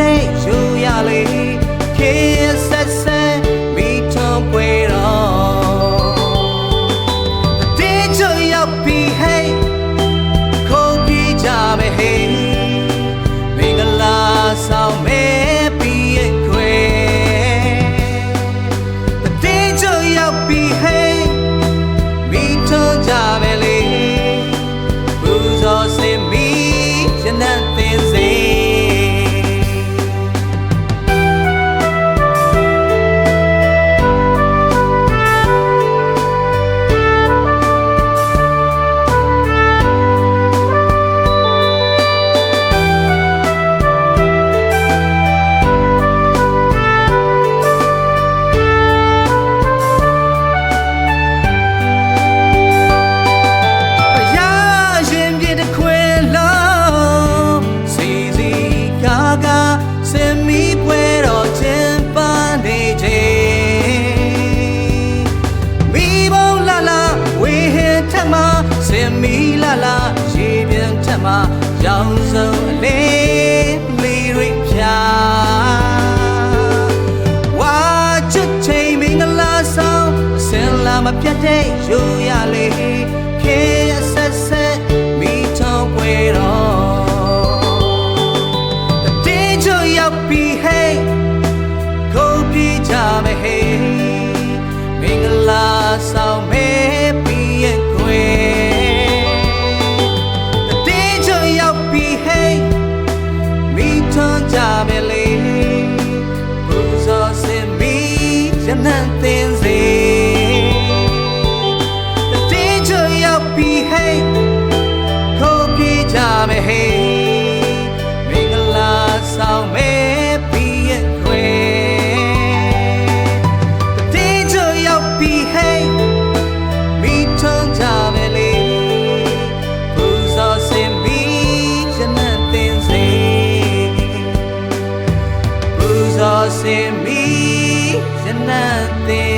တဲ့ယူရလေခေဆက်ဆက်မိထုံပွေတော့တေးချရောက်ပြီးဟဲ့ခုံပြီးကြပဲဟဲ့မင်္ဂလာဆောင်မဲပြီးရဲ့ခွေတေးချရောက်ပြီးဟဲ့မိထုံကြပဲလေဘူဇော်စင်မီရနတ်သင်စေစင်မီလာလာရေပြန်ထက်မှာရောင်စုံအလေးလေးရိဖြာဝါချစ်ချိန်မင်္ဂလာဆောင်စင်လာမပြတ်တဲ့ယူရလေခေဆက်ဆက်မိထုံပွေတော့တေးချရောက်ပြီးဟဲ့ကိုပြေးကြမယ်ဟဲ့မင်္ဂလာဆောင်မဲပြီးရဲ့ခွေကြမယ်လေဘူဇော်စင်မီရနတ်သင်စေတေးချရောက်ပြီးဟဲ့ခိုးပြေးကြမယ်ဟဲ့မင်္ဂလာဆောင်မဲပြီးရဲ့ခွေတေးချရောက်ပြီးဟဲ့မိထုံကြမယ်လေဘူဇော်စင်မီရနတ်သင်စေစင်မီရနတ်သင်